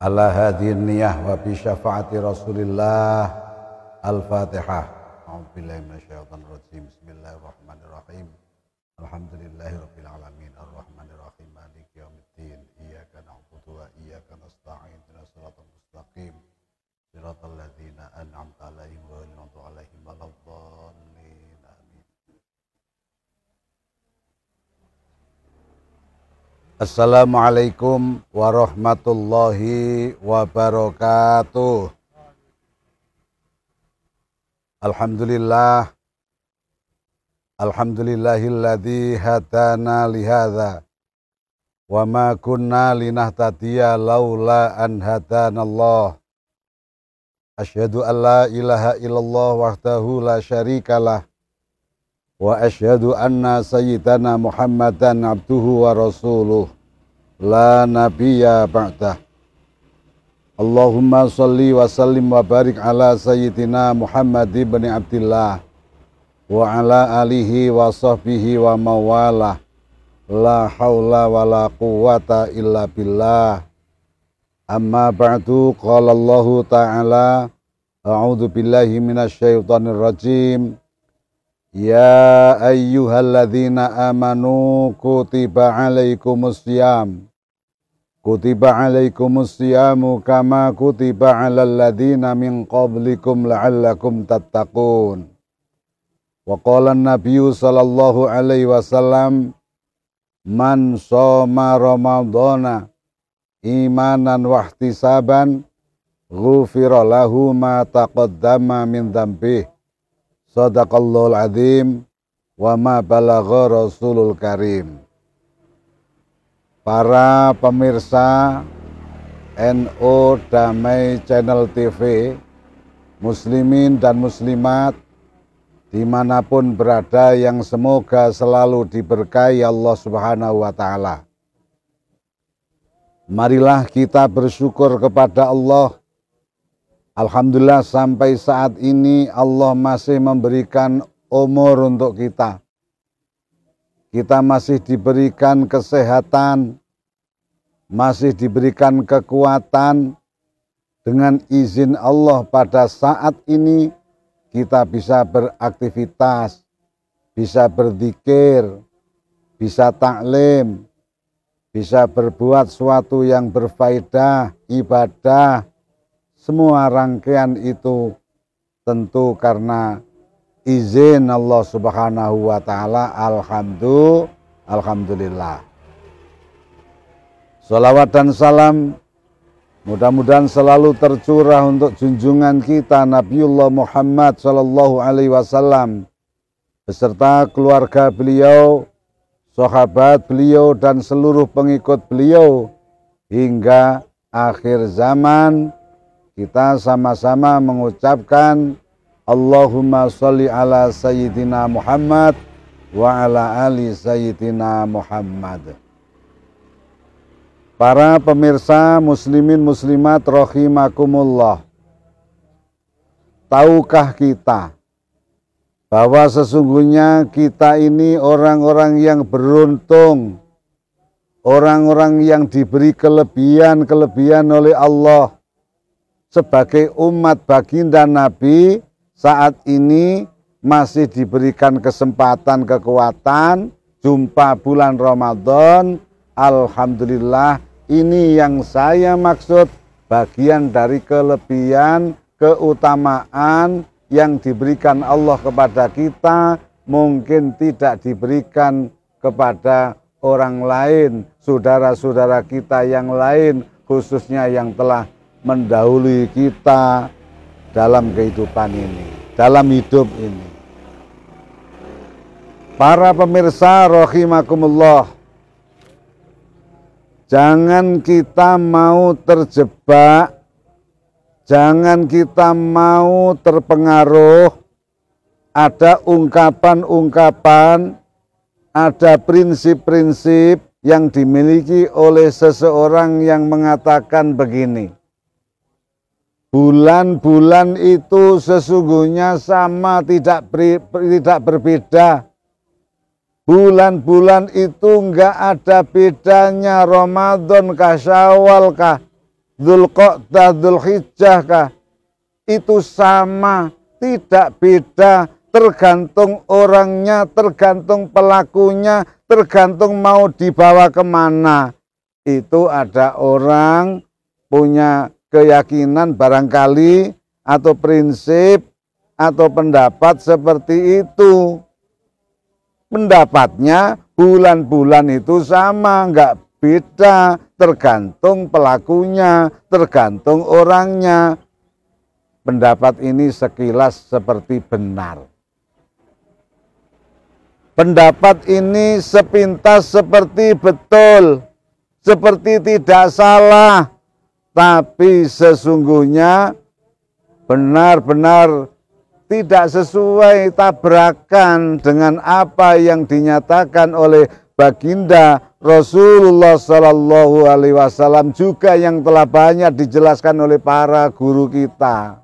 ala hadhihi niyah wa bi syafaati Rasulillah. Al-Fatihah. A'udzubillahi minasyaitonir rajim. Bismillahirrahmanirrahim. Alhamdulillahirabbil alamin arrahmanir rahim maliki yaumiddin. Iyyaka na'budu wa iyyaka nasta'in. Ihdinas siratal mustaqim. Shiratal ladzina an'amta 'alaihim ghairil maghdubi 'alaihim waladdallin. Amin. Assalamualaikum warahmatullahi wabarakatuh. Alhamdulillah. Alhamdulillahilladzi hadana lihadza wa ma kunna linahtadiya laula an hadanallah. Asyhadu an la ilaha illallah wahdahu la syarikalah wa asyhadu anna sayyidana Muhammadan abduhu wa rasuluh la nabiyya ba'dah. Allahumma sholli wa sallim wa barik ala sayyidina Muhammad ibn Abdillah wa ala alihi wa sahbihi wa mawalah. La haula wa la quwata illa billah. Amma ba'du, qala Allahu ta'ala, a'udzu billahi minasyaitonir rajim. Ya ayyuhalladzina amanu kutiba alaikumus syiyam. Kutiba alaikumus syiyamu kama kutiba alal ladzina min qablikum la'allakum tattaqun. Wa qala an-nabiyyu sallallahu alaihi wasallam, man shoma ramadhana imanan wa ihtisaban ghufira lahu ma taqaddama min dzambihi. Shadaqallahul azim wa ma balagha rasulul karim. Para pemirsa NU Damai Channel TV, muslimin dan muslimat dimanapun berada, yang semoga selalu diberkahi Allah Subhanahu wa Ta'ala. Marilah kita bersyukur kepada Allah. Alhamdulillah sampai saat ini Allah masih memberikan umur untuk kita. Kita masih diberikan kesehatan, masih diberikan kekuatan. Dengan izin Allah pada saat ini kita bisa beraktivitas, bisa berzikir, bisa taklim, bisa berbuat sesuatu yang berfaedah, ibadah. Semua rangkaian itu tentu karena izin Allah Subhanahu wa Ta'ala. Alhamdulillah. Salawat dan salam mudah-mudahan selalu tercurah untuk junjungan kita Nabiullah Muhammad sallallahu alaihi wasallam beserta keluarga beliau, sahabat beliau dan seluruh pengikut beliau hingga akhir zaman. Kita sama-sama mengucapkan Allahumma sholli ala sayyidina Muhammad wa ala ali sayyidina Muhammad. Para pemirsa muslimin muslimat rahimakumullah, tahukah kita bahwa sesungguhnya kita ini orang-orang yang beruntung, orang-orang yang diberi kelebihan oleh Allah. Sebagai umat baginda Nabi, saat ini masih diberikan kesempatan, kekuatan, jumpa bulan Ramadan. Alhamdulillah, ini yang saya maksud, bagian dari kelebihan, keutamaan yang diberikan Allah kepada kita, mungkin tidak diberikan kepada orang lain, saudara-saudara kita yang lain, khususnya yang telah mendahului kita dalam kehidupan ini, dalam hidup ini. Para pemirsa rahimakumullah, jangan kita mau terjebak, jangan kita mau terpengaruh. Ada ungkapan-ungkapan, ada prinsip-prinsip yang dimiliki oleh seseorang yang mengatakan begini. Bulan-bulan itu sesungguhnya sama, tidak berbeda. Bulan-bulan itu enggak ada bedanya, Ramadan kah, Syawal kah, Dzulqa'dah, Dzulhijjah kah, itu sama, tidak beda, tergantung orangnya, tergantung pelakunya, tergantung mau dibawa kemana. Itu ada orang punya keyakinan barangkali atau prinsip atau pendapat seperti itu. Pendapatnya bulan-bulan itu sama, enggak beda, tergantung pelakunya, tergantung orangnya. Pendapat ini sekilas seperti benar. Pendapat ini sepintas seperti betul, seperti tidak salah, tapi sesungguhnya benar-benar tidak sesuai, tabrakan dengan apa yang dinyatakan oleh baginda Rasulullah Shallallahu Alaihi Wasallam, juga yang telah banyak dijelaskan oleh para guru kita.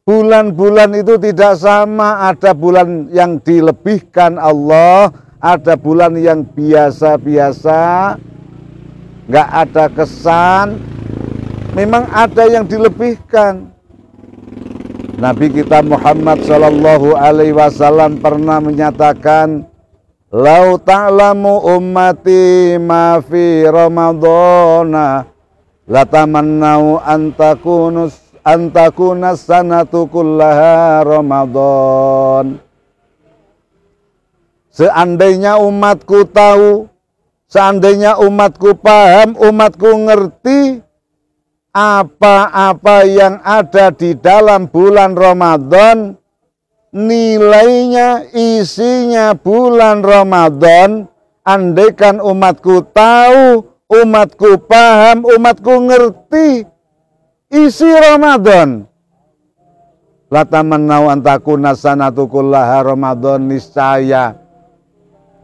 Bulan-bulan itu tidak sama, ada bulan yang dilebihkan Allah, ada bulan yang biasa-biasa, nggak ada kesan, memang ada yang dilebihkan. Nabi kita Muhammad Shallallahu Alaihi Wasallam pernah menyatakan, "Lau ta'lamu ummati ma fi Ramadhana, latamannau antakuna sanatu kullaha Ramadan." Seandainya umatku tahu, seandainya umatku paham, umatku ngerti apa-apa yang ada di dalam bulan Ramadan, nilainya, isinya bulan Ramadan, andaikan umatku tahu, umatku paham, umatku ngerti isi Ramadan, latamannau antakuna sanatu kullaha Ramadan,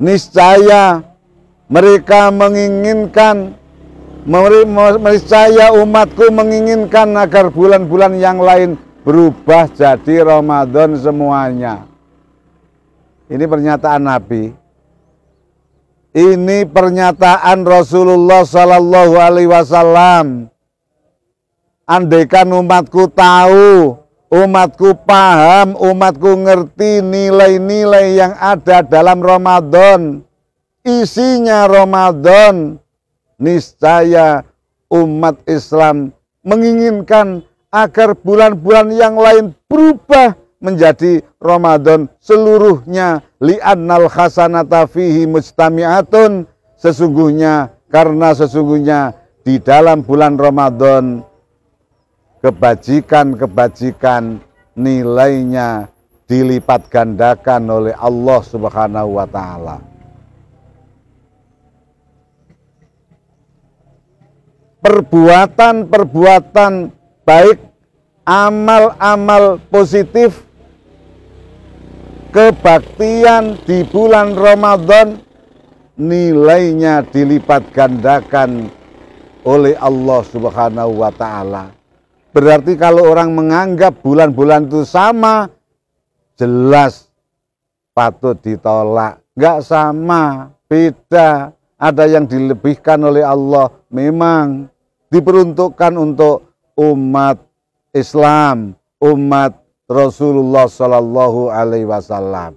niscaya mereka menginginkan, saya umatku menginginkan agar bulan-bulan yang lain berubah jadi Ramadan semuanya. Ini pernyataan Nabi. Ini pernyataan Rasulullah Sallallahu Alaihi Wasallam. Andaikan umatku tahu, umatku paham, umatku ngerti nilai-nilai yang ada dalam Ramadan, isinya Ramadan, niscaya umat Islam menginginkan agar bulan-bulan yang lain berubah menjadi Ramadan seluruhnya. Li'annal hasanata fihi mujtami'atun, karena sesungguhnya di dalam bulan Ramadan kebajikan-kebajikan nilainya dilipat gandakan oleh Allah Subhanahu wa taala. Perbuatan-perbuatan baik, amal-amal positif, kebaktian di bulan Ramadan, nilainya dilipat gandakan oleh Allah Subhanahu wa taala. Berarti kalau orang menganggap bulan-bulan itu sama, jelas patut ditolak. Enggak sama, beda. Ada yang dilebihkan oleh Allah, memang diperuntukkan untuk umat Islam, umat Rasulullah Sallallahu Alaihi Wasallam.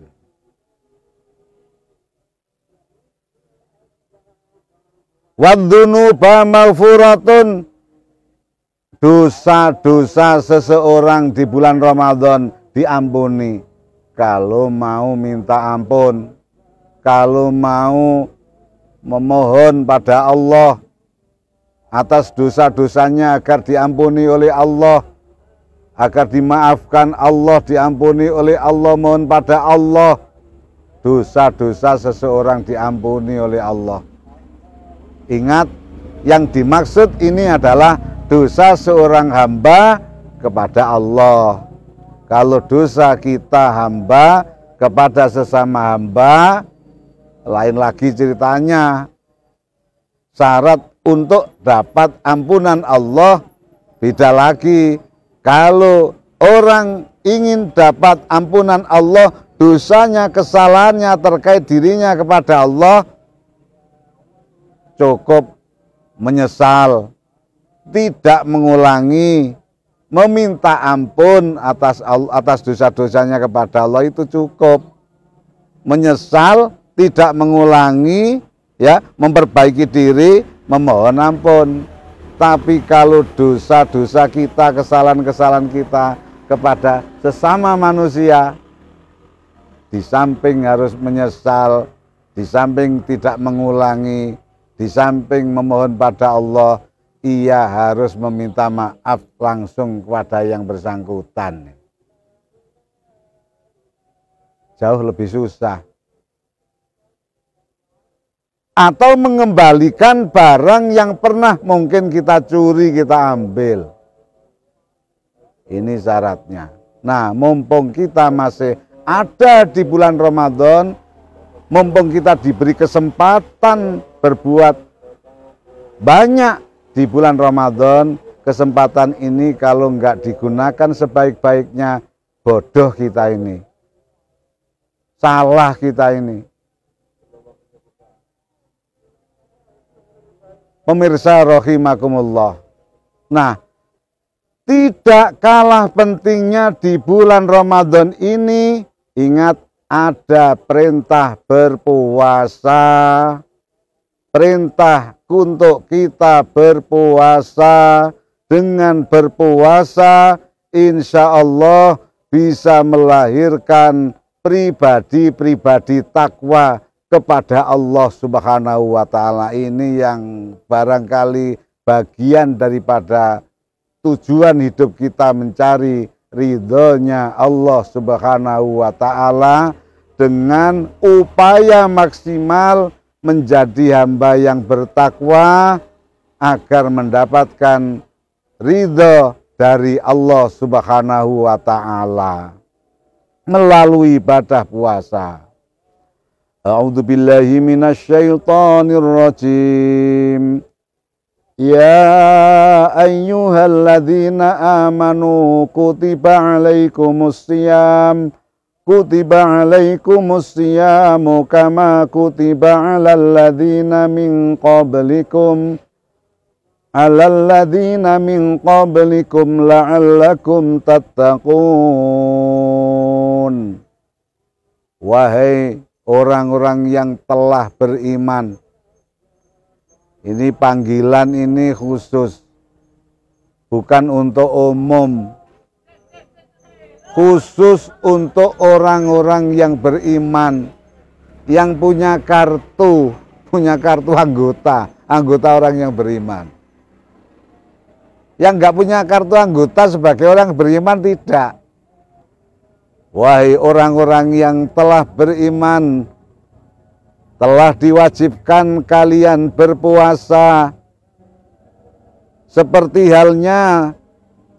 Wadzunuba maghfuratun, dosa-dosa seseorang di bulan Ramadan diampuni kalau mau minta ampun, kalau mau memohon pada Allah atas dosa-dosanya agar diampuni oleh Allah, agar dimaafkan Allah, diampuni oleh Allah, mohon pada Allah, dosa-dosa seseorang diampuni oleh Allah. Ingat, yang dimaksud ini adalah dosa seorang hamba kepada Allah. Kalau dosa kita hamba kepada sesama hamba, lain lagi ceritanya. Syarat untuk dapat ampunan Allah beda lagi. Kalau orang ingin dapat ampunan Allah, dosanya, kesalahannya terkait dirinya kepada Allah, cukup menyesal, tidak mengulangi, meminta ampun atas dosa-dosanya kepada Allah itu cukup. Menyesal, tidak mengulangi, ya, memperbaiki diri, memohon ampun. Tapi kalau dosa-dosa kita, kesalahan-kesalahan kita kepada sesama manusia, di samping harus menyesal, di samping tidak mengulangi, di samping memohon pada Allah, ia harus meminta maaf langsung kepada yang bersangkutan. Jauh lebih susah. Atau mengembalikan barang yang pernah mungkin kita curi, kita ambil. Ini syaratnya. Nah, mumpung kita masih ada di bulan Ramadan, mumpung kita diberi kesempatan berbuat banyak di bulan Ramadan, kesempatan ini kalau enggak digunakan sebaik-baiknya, bodoh kita ini. Salah kita ini. Pemirsa rahimakumullah. Nah, tidak kalah pentingnya di bulan Ramadan ini, ingat ada perintah berpuasa. Perintah untuk kita berpuasa. Dengan berpuasa, insya Allah bisa melahirkan pribadi-pribadi takwa kepada Allah Subhanahu wa Ta'ala. Ini yang barangkali bagian daripada tujuan hidup kita, mencari ridhonya Allah Subhanahu wa Ta'ala dengan upaya maksimal menjadi hamba yang bertakwa agar mendapatkan ridho dari Allah Subhanahu wa Ta'ala melalui ibadah puasa. A'udzu billahi minasyaitonir rajim. Ya ayyuhalladzina amanu kutiba alaikumusiyam kama kutiba alal ladzina min qablikum la'allakum tattaqun. Wahai orang-orang yang telah beriman, ini panggilan ini khusus, bukan untuk umum, khusus untuk orang-orang yang beriman, yang punya kartu anggota orang yang beriman. Yang nggak punya kartu anggota sebagai orang beriman tidak. Wahai orang-orang yang telah beriman, telah diwajibkan kalian berpuasa, seperti halnya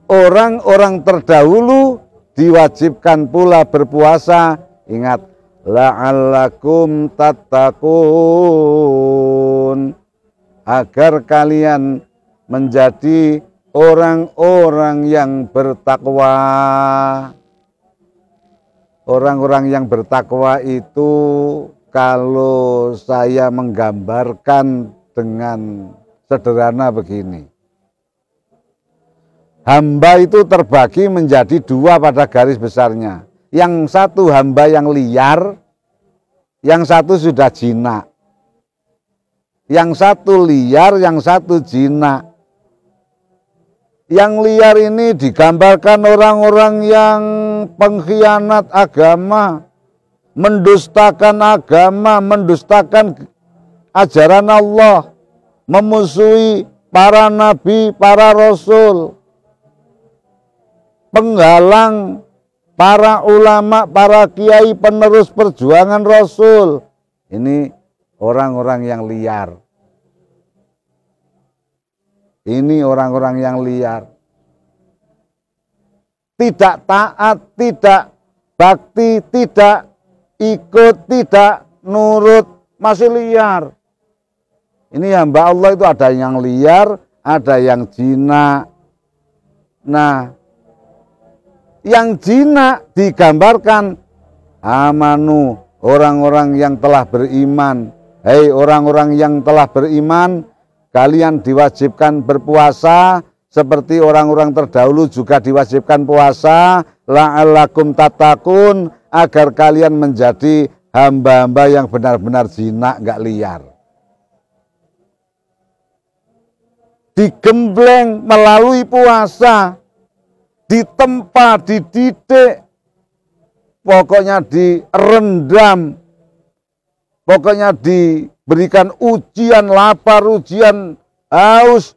orang-orang terdahulu diwajibkan pula berpuasa. Ingat, la'allakum tattaqun, agar kalian menjadi orang-orang yang bertakwa. Orang-orang yang bertakwa itu kalau saya menggambarkan dengan sederhana begini. Hamba itu terbagi menjadi dua pada garis besarnya. Yang satu hamba yang liar, yang satu sudah jinak. Yang satu liar, yang satu jinak. Yang liar ini digambarkan orang-orang yang pengkhianat agama, mendustakan agama, mendustakan ajaran Allah, memusuhi para nabi, para rasul, penghalang para ulama, para kiai penerus perjuangan rasul. Ini orang-orang yang liar. Ini orang-orang yang liar. Tidak taat, tidak bakti, tidak ikut, tidak nurut, masih liar. Ini hamba Allah itu ada yang liar, ada yang jinak. Nah, yang jinak digambarkan amanu, orang-orang yang telah beriman. Hei orang-orang yang telah beriman, kalian diwajibkan berpuasa seperti orang-orang terdahulu juga diwajibkan puasa, la'allakum tattaqun, agar kalian menjadi hamba-hamba yang benar-benar jinak, nggak liar. Digembleng melalui puasa, ditempa, dididik, pokoknya direndam, pokoknya diberikan ujian lapar, ujian haus,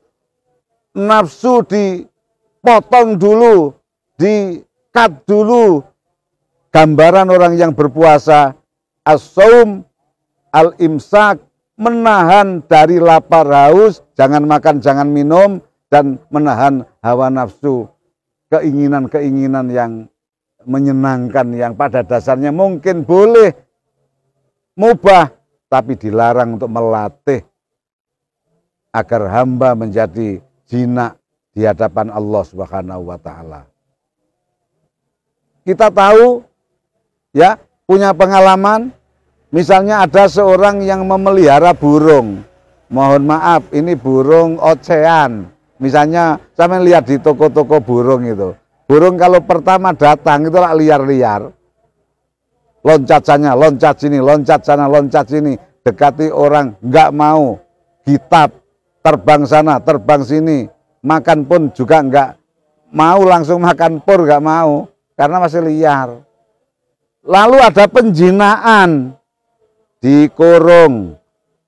nafsu dipotong dulu, di-cut dulu. Gambaran orang yang berpuasa, as-saum, al-imsak, menahan dari lapar haus, jangan makan, jangan minum, dan menahan hawa nafsu, keinginan-keinginan yang menyenangkan, yang pada dasarnya mungkin boleh, mubah, tapi dilarang untuk melatih agar hamba menjadi jinak di hadapan Allah Subhanahu wa Ta'ala. Kita tahu, ya, punya pengalaman. Misalnya ada seorang yang memelihara burung. Mohon maaf, ini burung ocean. Misalnya, saya lihat di toko-toko burung itu. Burung kalau pertama datang itu liar-liar. Loncat sana, loncat sini, loncat sana, loncat sini. Dekati orang, nggak mau. Gitat, terbang sana, terbang sini. Makan pun juga nggak mau, langsung makan pur nggak mau. Karena masih liar. Lalu ada penjinaan. Dikurung,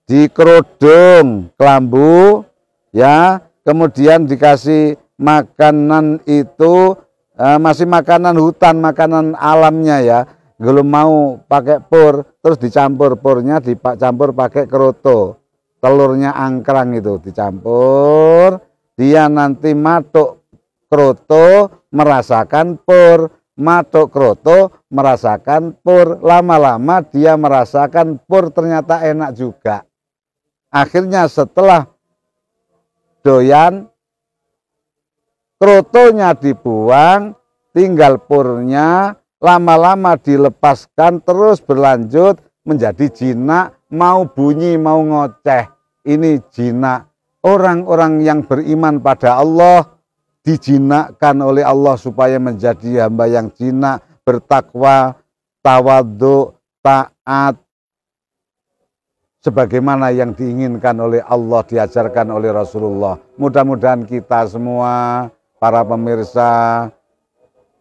dikerodong kelambu, ya, kemudian dikasih makanan itu masih makanan hutan, makanan alamnya ya, belum mau pakai pur, terus dicampur purnya, dicampur pakai keroto, telurnya angkrang itu dicampur, dia nanti matuk keroto merasakan pur, matuk keroto merasakan pur, lama-lama dia merasakan pur ternyata enak juga. Akhirnya setelah doyan, kerotonya dibuang, tinggal purnya, lama-lama dilepaskan terus berlanjut menjadi jinak, mau bunyi, mau ngoceh. Ini jinak. Orang-orang yang beriman pada Allah dijinakkan oleh Allah supaya menjadi hamba yang jinak, bertakwa, tawadhu, taat, sebagaimana yang diinginkan oleh Allah, diajarkan oleh Rasulullah. Mudah-mudahan kita semua, para pemirsa,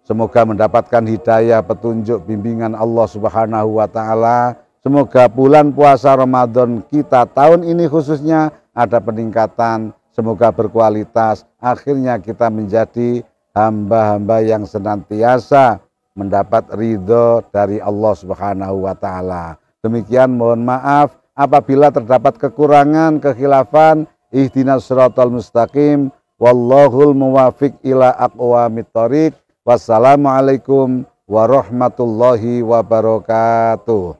semoga mendapatkan hidayah, petunjuk, bimbingan Allah Subhanahu wa Ta'ala. Semoga bulan puasa Ramadan kita tahun ini khususnya ada peningkatan, semoga berkualitas. Akhirnya kita menjadi hamba-hamba yang senantiasa mendapat ridho dari Allah Subhanahu wa Ta'ala. Demikian, mohon maaf apabila terdapat kekurangan, kekhilafan. Ihdinas siratal mustaqim, wallahul muwafiq ila aqwamit thoriq. Wassalamualaikum warahmatullahi wabarakatuh.